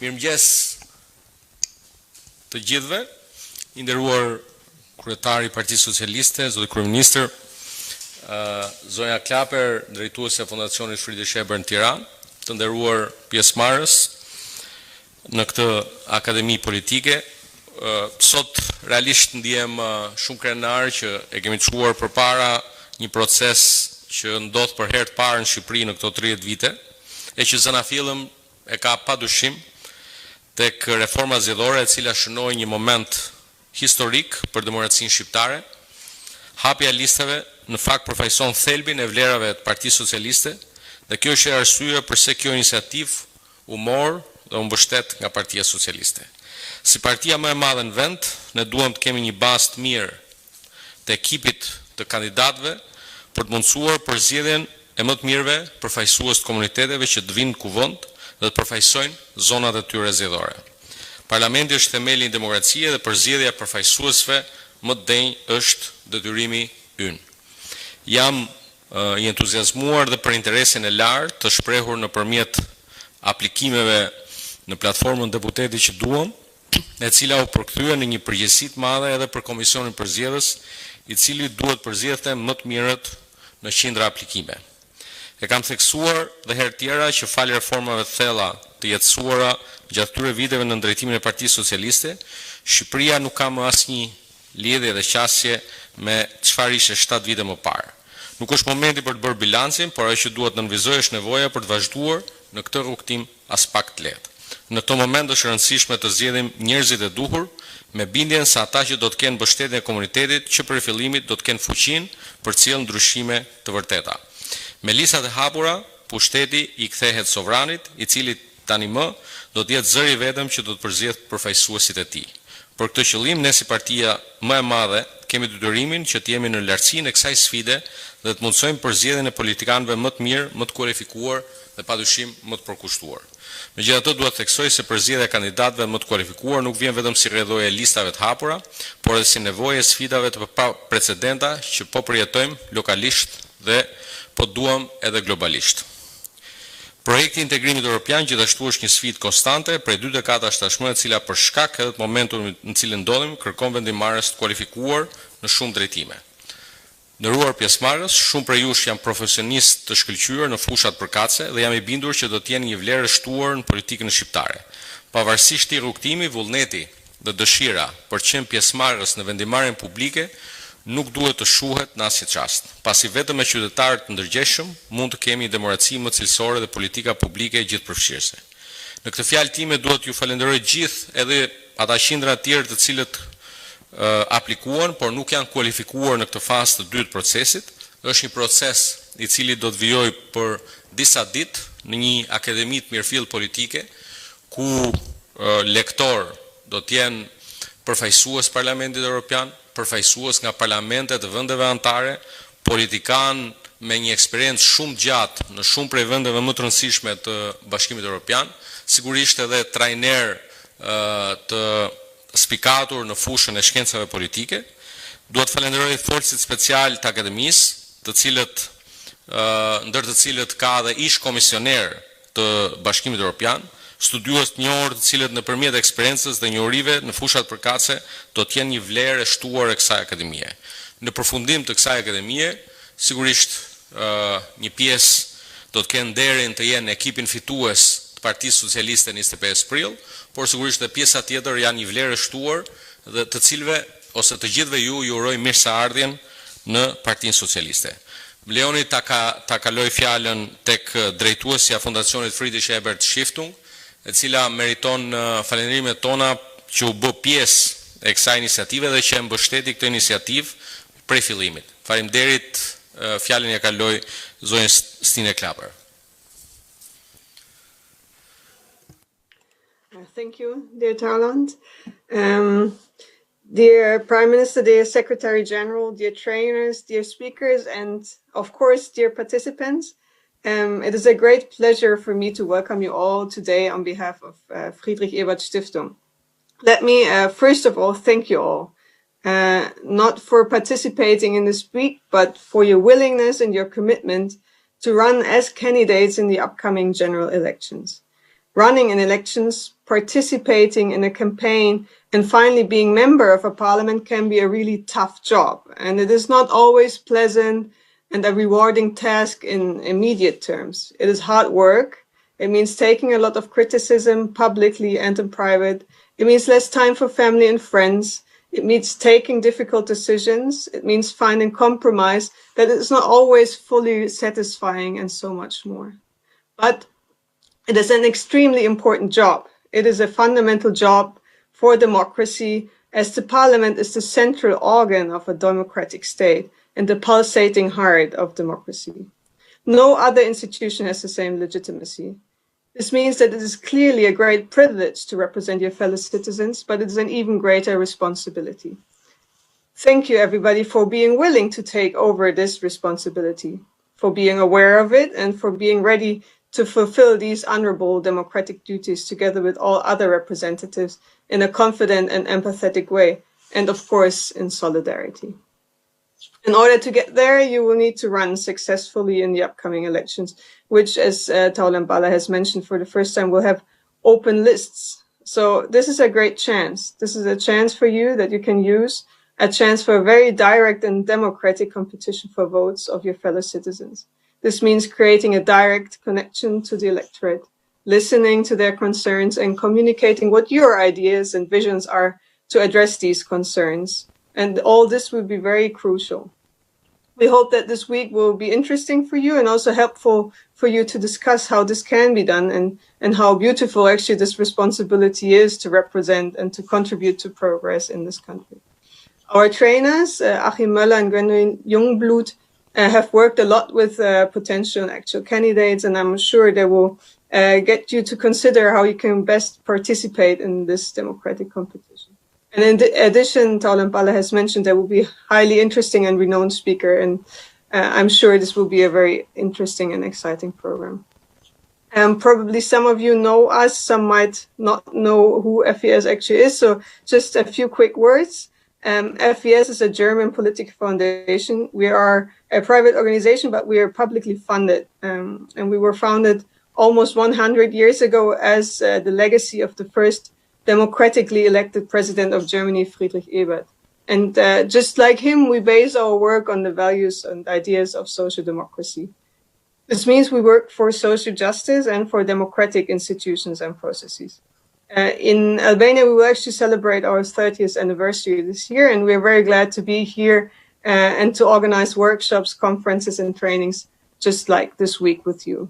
Mirëmëngjes të gjithëve, i nderuar kryetari i Partisë Socialiste, zoti kryeministër, zonja Klaper, drejtuesja e Fondacionit Friedrich Ebert në Tiranë, të nderuar pjesëmarrës në këtë akademi politike. Sot realisht ndihem shumë krenar që e kemi çuar përpara një proces që ndodh për herë të parë në Shqipëri në këto 30 vite, e që zënafillëm e ka padyshim tek reforma zgjedhore e cila shënoi një moment historik për demokracinë shqiptare. Hapja e listave në fakt përfaqëson thelbin e vlerave të Partisë Socialiste dhe kjo është arsyeja pse kjo iniciativë u mor dhe u mbështet nga Partia Socialiste. Si partia më e madhe në vend, ne duam të kemi një bazë të mirë të ekipit të kandidatëve për të mundësuar përzgjedhjen e më të mirëve përfaqësues të komuniteteve që të vinë në kuvend dhe të përfaqësojnë zonat e tyre zgjedhore. Parlamenti është themeli i demokracisë dhe përzgjedhja e përfaqësuesve më të denj është detyrimi ynë. Jam i entuziazmuar dhe për interesin e lartë të shprehur nëpërmjet aplikimeve në platformën Deputeti që duam, e cila u përkthye në një përgjegjësi të madhe edhe për Komisionin Përzgjedhës, i cili duhet përzgjedhte më të mirët në qindra aplikime. E kam theksuar dhe herë tjera që fal reformave të thella të jetësuara gjatë këtyre viteve në drejtimin e Partisë Socialiste, Shqipëria nuk ka më asnjë lidhje dhe qasje me çfarë ishte 7 vite më parë. Nuk është momenti për të bërë bilancin, por ajo që duhet të nënvizojë është nevoja për të vazhduar në këtë rrugtim as pak të lehtë. Në këtë moment është rëndësishme të zgjedhim njerëzit e duhur me bindjen se ata që do të kenë mbështetjen e komunitetit që për fillimit do të kenë fuqinë për të cilë ndryshime të vërteta. Me listat e hapura, pushteti i kthehet sovranit, i cili tani më do të jetë zëri vetëm që do të përzgjedh përfaqësuesit e tij. Për këtë qëllim, ne si partia më e madhe kemi detyrimin që të jemi në lartësinë e kësaj sfide dhe të mundsojmë përzgjedhjen e politikanëve më të mirë, më të kualifikuar dhe padyshim më të përkushtuar. Megjithatë, duhet të theksoj se përzgjedhja e kandidatëve më të kualifikuar nuk vjen vetëm si rrjedhojë e listave të hapura, por edhe si nevojë e sfidave të paprecedenta që po përjetojmë lokalisht dhe po duam edhe globalisht. Projekti i integrimit evropian gjithashtu është një sfidë konstante prej 2 dekadash tashmë, e cila për shkak edhe të momentit në cilin ndodhemi kërkon vendimmarrës të kualifikuar në shumë drejtime. Nderuar pjesëmarrës, shumë prej jush janë profesionistë të shkëlqyer në fushat përkatëse dhe jam i bindur që do të jenë një vlerë e shtuar në politikën shqiptare. Pavarësisht i rrugtimi, vullneti dhe dëshira për të qenë pjesëmarrës në vendimarrjen publike nuk duhet të shuhet në asnjë çast, pasi vetëm me qytetarë të ndërgjegjshëm mund të kemi demokraci më cilësore dhe politika publike gjithëpërfshirëse. Në këtë fjalë time duhet ju falenderoj gjithë edhe ata qindra të tjerë të cilët aplikuan, por nuk janë kualifikuar në këtë fazë të dytë procesit. Është një proces i cili do të vijojë për disa ditë në një akademi të mirëfill politike, ku lektor do të jenë përfaqësues Parlamentit Evropian, përfaqësues nga parlamentet të vendeve anëtare, politikan me një eksperiencë shumë gjatë në shumë prej vendeve më të rëndësishme të Bashkimit Evropian, sigurisht edhe trajner të spikatur në fushën e shkencave politike. Duhet falenderoj forcit special të akademisë, të cilët ndër të cilët ka dhe ish komisioner të Bashkimit Evropian, studiues të njohur të cilët nëpërmjet eksperiencës dhe njohurive në fushat përkatëse do të jenë një vlerë e shtuar e kësaj akademie. Në përfundim të kësaj akademie, sigurisht një pjesë do të kenë nderin të jenë ekipin fitues të Partisë Socialiste 25 prill, por sigurisht dhe pjesa tjetër janë një vlerë e shtuar dhe të cilëve ose të gjithëve ju uroj mirëseardhjen në Partinë Socialiste. Më lejoni ta kaloj fjalën tek drejtuesja e Fondacionit Friedrich Ebert Stiftung, e cila meriton falënderimet tona që u bë pjesë e kësaj iniciative dhe që e mbështeti këtë iniciativë prej fillimit. Faleminderit, fjalën ja kaloj zonjës Stine Klaper. Thank you, dear Tarland. Dear Prime Minister, dear Secretary General, dear trainers, dear speakers, and of course, dear participants. It is a great pleasure for me to welcome you all today on behalf of Friedrich Ebert Stiftung. Let me first of all thank you all, not for participating in this week, but for your willingness and your commitment to run as candidates in the upcoming general elections. running in elections, participating in a campaign, and finally being member of a parliament can be a really tough job. And it is not always pleasant and a rewarding task in immediate terms. It is hard work. It means taking a lot of criticism publicly and in private. It means less time for family and friends. It means taking difficult decisions. It means finding compromise that is not always fully satisfying and so much more. But it is an extremely important job. It is a fundamental job for democracy, as the parliament is the central organ of a democratic state and the pulsating heart of democracy. No other institution has the same legitimacy. This means that it is clearly a great privilege to represent your fellow citizens, but it is an even greater responsibility. Thank you, everybody, for being willing to take over this responsibility, for being aware of it, and for being ready to fulfill these honorable democratic duties together with all other representatives in a confident and empathetic way, and of course, in solidarity. In order to get there, you will need to run successfully in the upcoming elections, which, as Taulan Balla has mentioned for the first time, will have open lists. So this is a great chance. This is a chance for you that you can use, a chance for a very direct and democratic competition for votes of your fellow citizens. This means creating a direct connection to the electorate, listening to their concerns and communicating what your ideas and visions are to address these concerns. And all this will be very crucial. We hope that this week will be interesting for you and also helpful for you to discuss how this can be done and how beautiful actually this responsibility is to represent and to contribute to progress in this country. Our trainers, Achim Möller and Gwendoline Jungblut, have worked a lot with potential and actual candidates, and I'm sure they will get you to consider how you can best participate in this democratic competition. And in addition, Taulan Balla has mentioned there will be a highly interesting and renowned speaker, and I'm sure this will be a very interesting and exciting program. Probably some of you know us, some might not know who FES actually is, so just a few quick words. FES is a German political foundation. We are a private organization, but we are publicly funded. And we were founded almost 100 years ago as the legacy of the first democratically elected president of Germany, Friedrich Ebert. And just like him, we base our work on the values and ideas of social democracy. This means we work for social justice and for democratic institutions and processes. In Albania, we will actually celebrate our 30th anniversary this year, and we're very glad to be here and to organize workshops, conferences, and trainings just like this week with you.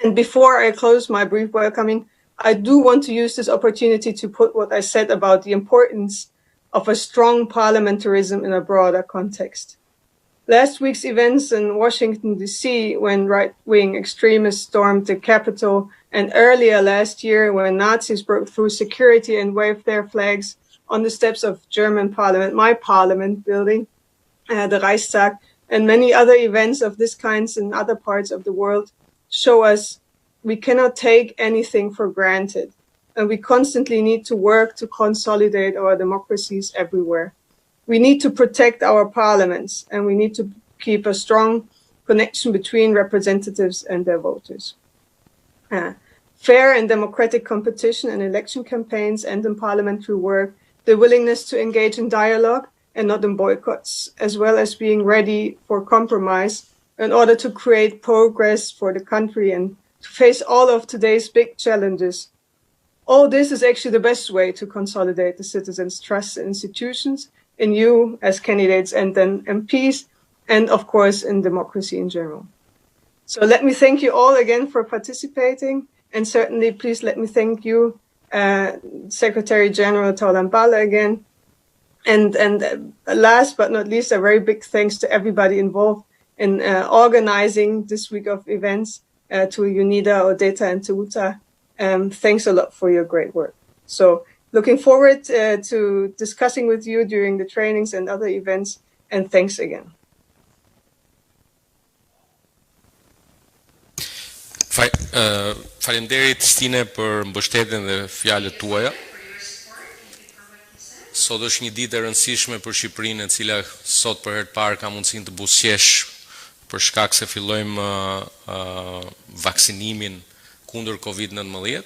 And before I close my brief welcoming, I do want to use this opportunity to put what I said about the importance of a strong parliamentarism in a broader context. Last week's events in Washington, D.C., when right-wing extremists stormed the Capitol, and earlier last year when Nazis broke through security and waved their flags on the steps of German parliament, my parliament building, the Reichstag, and many other events of this kind in other parts of the world show us we cannot take anything for granted, and we constantly need to work to consolidate our democracies everywhere. We need to protect our parliaments, and we need to keep a strong connection between representatives and their voters. Fair and democratic competition in election campaigns and in parliamentary work, the willingness to engage in dialogue and not in boycotts, as well as being ready for compromise in order to create progress for the country and to face all of today's big challenges. All this is actually the best way to consolidate the citizens' trust in institutions, in you as candidates and then MPs, and of course in democracy in general. So let me thank you all again for participating, and certainly please let me thank you, Secretary General Taulan Balla again. And last but not least, a very big thanks to everybody involved in organizing this week of events, to Unida, Odeta, and Teuta. Thanks a lot for your great work. So looking forward to discussing with you during the trainings and other events, and thanks again. Faleminderit Stine për mbështetjen dhe fjalët tuaja. Sot është një ditë e rëndësishme për Shqipërinë, e cila sot për herë të parë ka mundësinë të buzëqesh për shkak se fillojmë vaksinimin kundër Covid-19.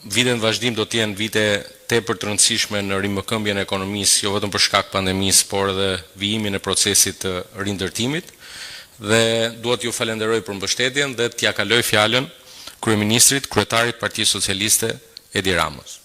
Vitet në vazhdim do të jenë vite tepër të rëndësishme në rimëkëmbjen e ekonomisë, jo vetëm për shkak pandemisë, por edhe vijimin e procesit të rindërtimit. Dhe duhet ju falenderoj për mbështetjen dhe t'ja kaloj fjalën kryeministrit, kryetarit Partisë Socialiste Edi Ramës.